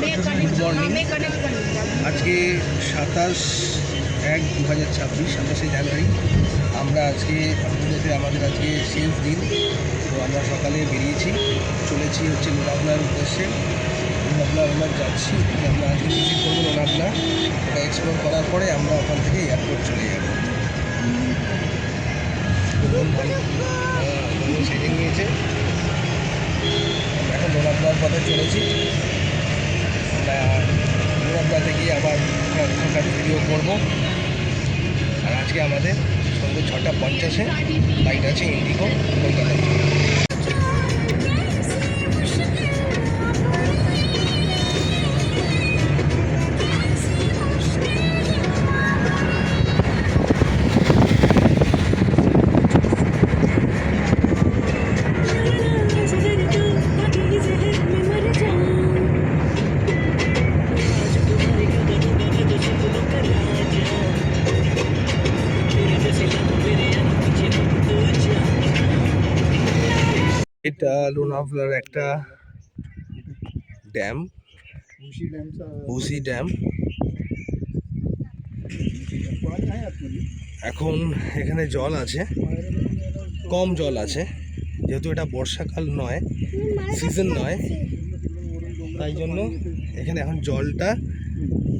Good morning. আজকে 27/1/2026, 27শে জানুয়ারি। আমরা আজকে আমাদের আজকে শেষ দিন। তো আমরা সকালে বেরিয়েছি, চলেছি হচ্ছে লোনাভলার উদ্দেশ্যে। লোনাভলা আমরা যাচ্ছি, আমরা আজকে ভিজিট করবো লোনাভলা। ওটা এক্সপ্লোর করার পরে আমরা ওখান থেকে এয়ারপোর্ট চলে যাব। সেটিং নিয়েছে, আমরা এখন লোনাভলার পথে চলেছি। আমরা লোনাভলাতে গিয়ে আবার ওখানকার ভিডিও করবো। আর আজকে আমাদের সন্ধ্যে 6:50-এ ফ্লাইট আছে ইন্ডিগো কলকাতায়। এটা লোনাভলার একটা ড্যাম, ভুসি ড্যাম। এখন এখানে জল আছে, কম জল আছে, যেহেতু এটা বর্ষাকাল নয়, সিজন নয়, তাই জন্য এখানে এখন জলটা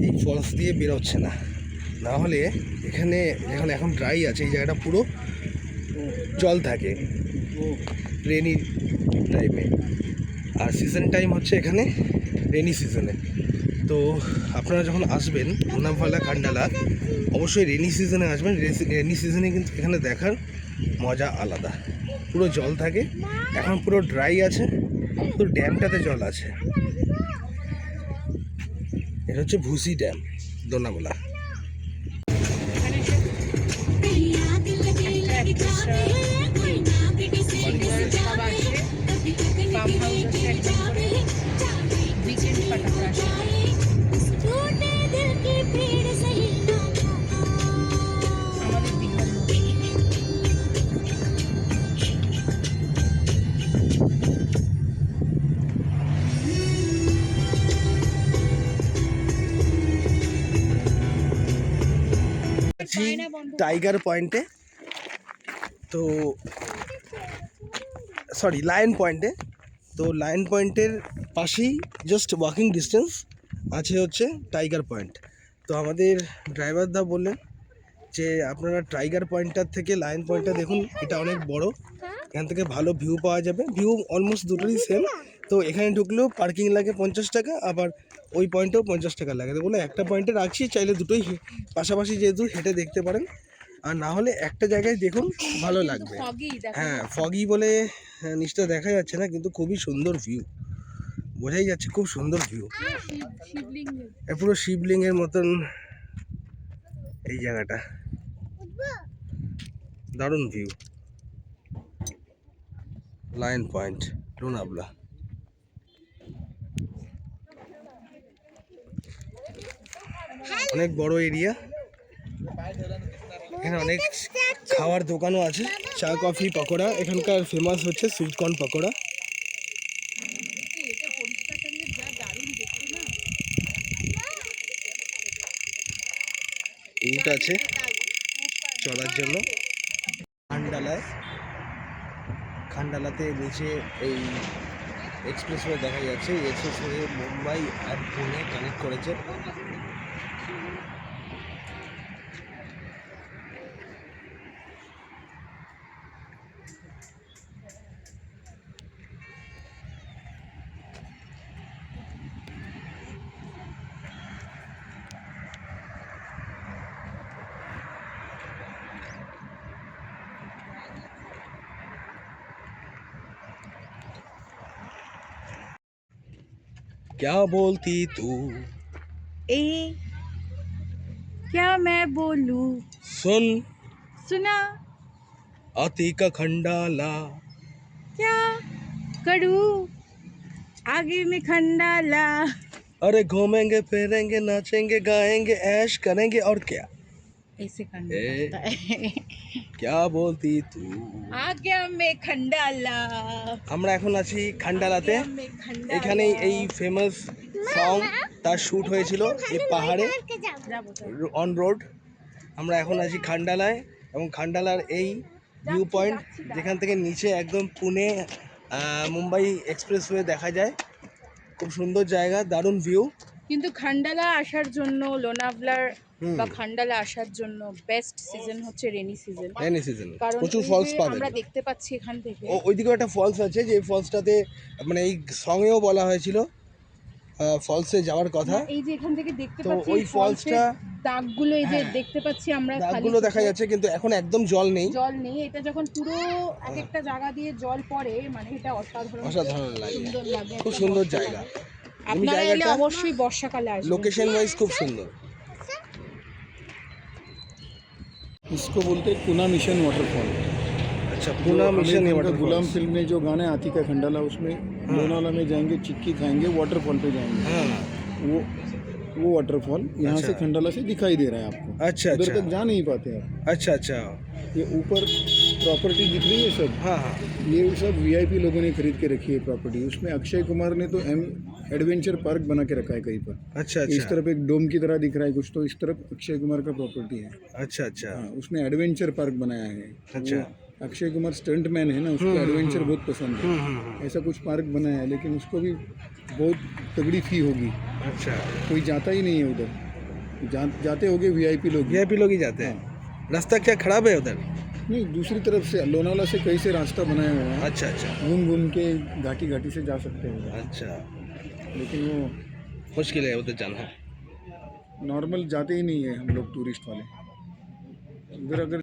এই ফলস দিয়ে বেরোচ্ছে না। না হলে এখানে এখন ড্রাই আছে, এই জায়গাটা পুরো জল থাকে রেনি টাইমে। আর সিজন টাইম হচ্ছে এখানে রেনি সিজনে। তো আপনারা যখন আসবেন লোনাভালা খান্ডালা, অবশ্যই রেনি সিজনে আসবেন। রেনি সিজনে কিন্তু এখানে দেখার মজা আলাদা, পুরো জল থাকে। এখন পুরো ড্রাই আছে, তো ড্যামটাতে জল আছে। এটা হচ্ছে ভুসি ড্যাম, লোনাভালা। টাইগার পয়েন্টে, তো সরি লায়ন পয়েন্টে। তো লায়ন পয়েন্টের পাশেই জাস্ট ওয়াকিং ডিস্টেন্স আছে হচ্ছে টাইগার পয়েন্ট। তো আমাদের ড্রাইভার দা বললেন যে আপনারা টাইগার পয়েন্টটার থেকে লায়ন পয়েন্টটা দেখুন, এটা অনেক বড়, এখান থেকে ভালো ভিউ পাওয়া যাবে। ভিউ অলমোস্ট দুটোই সেম। তো এখানে ঢুকলেও পার্কিং লাগে 50 টাকা, আবার ওই পয়েন্টেও 50 টাকা লাগে। তো বলে একটা পয়েন্টে রাখছি, চাইলে দুটোই পাশাপাশি যেহেতু হেঁটে দেখতে পারেন, আর না হলে একটা জায়গায় দেখুন, ভালো লাগবে। হ্যাঁ, ফগি বলে নিচটা দেখা যাচ্ছে না, কিন্তু খুবই সুন্দর ভিউ, বোঝাই যাচ্ছে খুব সুন্দর ভিউ। পুরো শিবলিঙ্গের মতন এই জায়গাটা, দারুণ ভিউ। Lion point, Lonavala. অনেক বড় এরিয়া, এখানে অনেক খাওয়ার দোকানও আছে, চা কফি পকোড়া। এখানকার ফেমাস হচ্ছে সুইট কর্ন পকোড়া। উট আছে চলার জন্য। খান্ডালাতে নিচে এই এক্সপ্রেসওয়ে দেখা যাচ্ছে। এই এক্সপ্রেসওয়ে মুম্বাই আর পুনে কানেক্ট করেছে। क्या बोलती तू? क्या मैं बोलूं? सुन सुना आती का खंडाला, क्या करूं आगे में खंडाला। अरे घूमेंगे फिरेंगे नाचेंगे गाएंगे ऐश करेंगे और क्या। ऐसे करना पड़ता है। क्या बोलती तू? आगे में खंडाला। আমরা এখন আছি খান্ডালাতে। এখানেই এই ফেমাস সং তার শ্যুট হয়েছিল এই পাহাড়ে যাবো তো। On road. আমরা এখন আছি খান্ডালায়, এবং খান্ডালার এই ভিউ পয়েন্ট যেখান থেকে নিচে একদম পুনে মুম্বাই এক্সপ্রেসওয়ে দেখা যায়। খুব সুন্দর জায়গা, দারুণ ভিউ। কিন্তু খান্ডালা আসার জন্য লোনাভলার হুম। বা খান্ডালা আসার জন্য বেস্ট সিজন হচ্ছে রেনি সিজন। রেনি সিজন, কারণ প্রচুর এই ফলস যে পাবেন। আমরা দেখতে পাচ্ছি এখান থেকে ওইদিকে একটা ফলস আছে, যে ফলসটাতে মানে এই সঙ্গেও বলা হয়েছিল ফলসে যাওয়ার কথা। এই যে এখান থেকে দেখতে তো পাচ্ছি ওই এই ফলসটা ফলসটা- দাগগুলো এই যে হ্যাঁ। দেখতে পাচ্ছি আমরা খালি দাগগুলো দেখা চোখে। যাচ্ছে, কিন্তু এখন একদম জল নেই। জল নেই, এটা যখন পুরো এক একটা জায়গা দিয়ে জল পড়ে মানে এটা অসাধারণ অসাধারণ লাগে, সুন্দর লাগে, খুব একটা সুন্দর বর্ষাকালে। জায়গা। আপনারা এলে জায়গাটা- অবশ্যই বর্ষাকালে আসবেন। লোকেশন ওয়াইজ খুব সুন্দর। इसको बोलते हैं पूना मिशन वाटरफॉल। আচ্ছা, जो পুনা आमिर মিশন खान का वाटरफॉल। गुलाम फिल्म में जो गाना आती का खंडाला, उसमें लोनावाला में जाएंगे, चिक्की खाएंगे, वाटरफॉल पे जाएंगे। हाँ, वो वाटरफॉल यहाँ अच्छा। से खंडाला से दिखाई दे रहा है आपको। अच्छा उधर अच्छा तक जा नहीं पाते आप। अच्छा अच्छा। ये ऊपर प्रॉपर्टी दिख रही है सब, हाँ हाँ। ये सब वीआईपी लोगों ने खरीद के रखी है प्रॉपर्टी। उसमें अक्षय कुमार ने तो एडवेंचर पार्क बना के रखा है कहीं पर। अच्छा इस अच्छा तरफ एक डोम की तरह दिख रहा है कुछ, तो इस तरफ अक्षय कुमार का प्रॉपर्टी है। अच्छा अच्छा। हाँ, उसने एडवेंचर पार्क बनाया है। अच्छा। वो अक्षय कुमार स्टंट मैन है ना, उसको एडवेंचर बहुत पसंद है। ऐसा कुछ पार्क बनाया है, लेकिन उसको भी बहुत तगड़ी फी होगी, अच्छा, कोई जाता ही नहीं है उधर। जाते होंगे वीआईपी लोग। वीआईपी लोग ही जाते हैं। रास्ता क्या खराब है उधर? नहीं, दूसरी तरफ से लोनावाला से कहीं से रास्ता बनाया हुआ है, अच्छा अच्छा घूम घूम के घाटी घाटी से जा सकते हैं उधर। अच्छा। लेकिन वो मुश्किल है उधर जाना। नॉर्मल जाते ही नहीं है हम लोग टूरिस्ट वाले उधर। अगर